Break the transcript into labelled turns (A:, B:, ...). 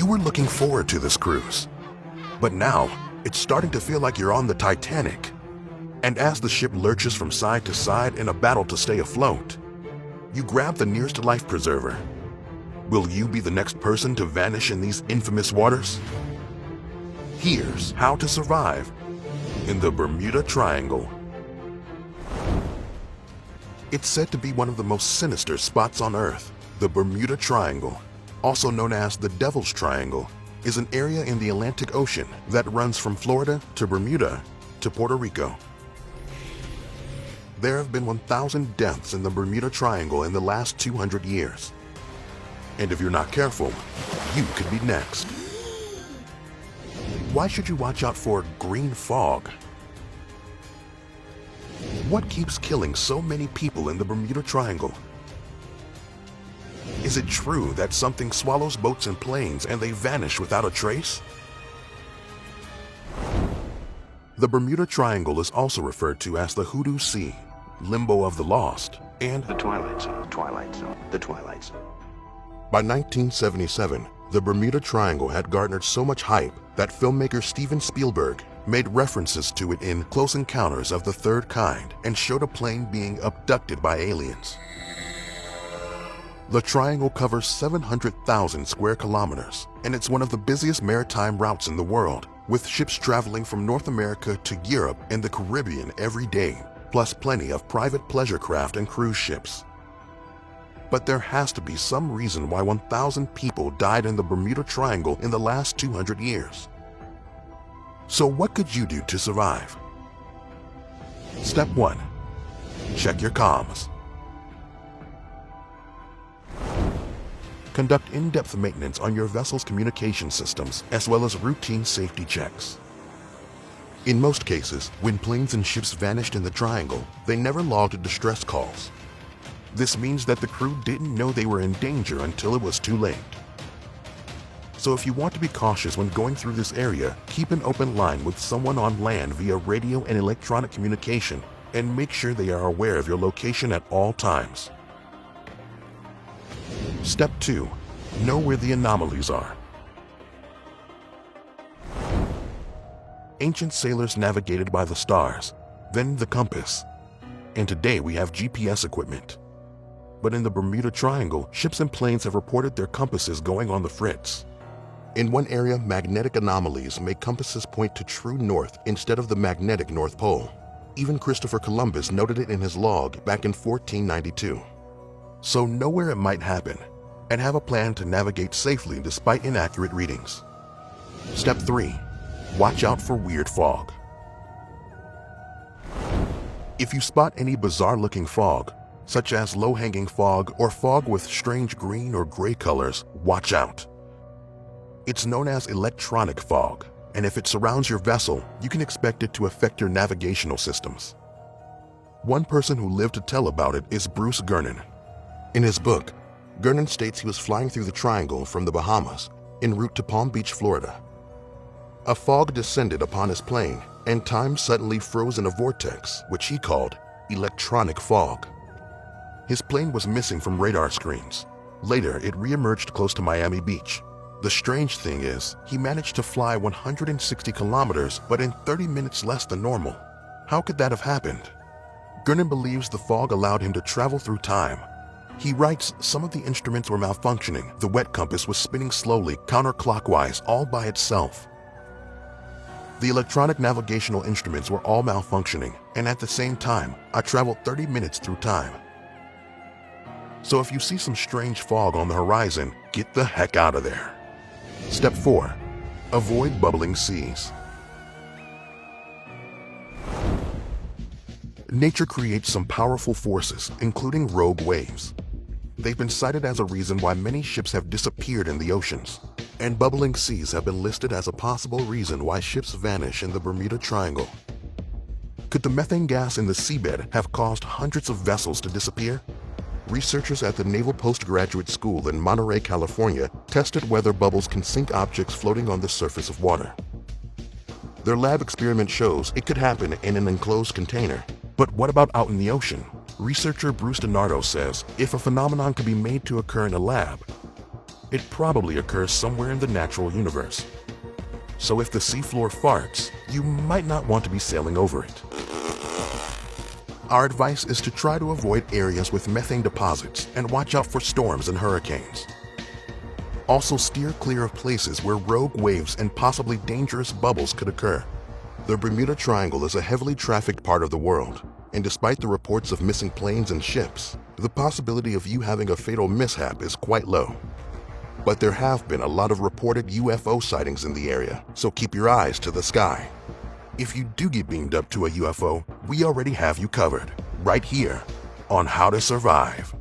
A: You were looking forward to this cruise, but now it's starting to feel like you're on the Titanic. And as the ship lurches from side to side in a battle to stay afloat, you grab the nearest life preserver. Will you be the next person to vanish in these infamous waters? Here's how to survive in the Bermuda Triangle. It's said to be one of the most sinister spots on Earth. The Bermuda Triangle, also known as the Devil's Triangle, is an area in the Atlantic Ocean that runs from Florida to Bermuda to Puerto Rico. There have been 1,000 deaths in the Bermuda Triangle in the last 200 years. And if you're not careful, you could be next. Why should you watch out for green fog? What keeps killing so many people in the Bermuda Triangle? Is it true that something swallows boats and planes and they vanish without a trace? The Bermuda Triangle is also referred to as the Hoodoo Sea, Limbo of the Lost, and
B: the Twilight Zone, the Twilight Zone.
A: By 1977, the Bermuda Triangle had garnered so much hype that filmmaker Steven Spielberg made references to it in Close Encounters of the Third Kind and showed a plane being abducted by aliens. The triangle covers 700,000 square kilometers, and it's one of the busiest maritime routes in the world, with ships traveling from North America to Europe and the Caribbean every day, plus plenty of private pleasure craft and cruise ships. But there has to be some reason why 1,000 people died in the Bermuda Triangle in the last 200 years. So what could you do to survive? Step 1. Check your comms. Conduct in-depth maintenance on your vessel's communication systems as well as routine safety checks. In most cases, when planes and ships vanished in the triangle, they never logged distress calls. This means that the crew didn't know they were in danger until it was too late. So if you want to be cautious when going through this area, keep an open line with someone on land via radio and electronic communication, and make sure they are aware of your location at all times. Step 2. Know where the anomalies are. Ancient sailors navigated by the stars, then the compass, and today we have GPS equipment. But in the Bermuda Triangle, ships and planes have reported their compasses going on the fritz. In one area, magnetic anomalies make compasses point to true north instead of the magnetic North Pole. Even Christopher Columbus noted it in his log back in 1492. So know where it might happen, and have a plan to navigate safely despite inaccurate readings. Step 3. Watch out for weird fog. If you spot any bizarre-looking fog, such as low-hanging fog or fog with strange green or gray colors, watch out. It's known as electronic fog, and if it surrounds your vessel, you can expect it to affect your navigational systems. One person who lived to tell about it is Bruce Gernon. In his book, Gernon states he was flying through the triangle from the Bahamas en route to Palm Beach, Florida. A fog descended upon his plane, and time suddenly froze in a vortex, which he called electronic fog. His plane was missing from radar screens. Later, it re-emerged close to Miami Beach. The strange thing is, he managed to fly 160 kilometers, but in 30 minutes less than normal. How could that have happened? Gernon believes the fog allowed him to travel through time. He writes some of the instruments were malfunctioning. The wet compass was spinning slowly, counterclockwise, all by itself. The electronic navigational instruments were all malfunctioning, and at the same time, I traveled 30 minutes through time. So if you see some strange fog on the horizon, get the heck out of there. Step 4. Avoid bubbling seas. Nature creates some powerful forces, including rogue waves. They've been cited as a reason why many ships have disappeared in the oceans, and bubbling seas have been listed as a possible reason why ships vanish in the Bermuda Triangle. Could the methane gas in the seabed have caused hundreds of vessels to disappear? Researchers at the Naval Postgraduate School in Monterey, California, tested whether bubbles can sink objects floating on the surface of water. Their lab experiment shows it could happen in an enclosed container. But what about out in the ocean? Researcher Bruce DiNardo says if a phenomenon can be made to occur in a lab, It probably occurs somewhere in the natural universe. So if the seafloor farts, you might not want to be sailing over it. Our advice is to try to avoid areas with methane deposits and watch out for storms and hurricanes. Also steer clear of places where rogue waves and possibly dangerous bubbles could occur. The Bermuda Triangle is a heavily trafficked part of the world, and despite the reports of missing planes and ships, the possibility of you having a fatal mishap is quite low. But there have been a lot of reported UFO sightings in the area, so keep your eyes to the sky. If you do get beamed up to a UFO, we already have you covered, right here on How to Survive.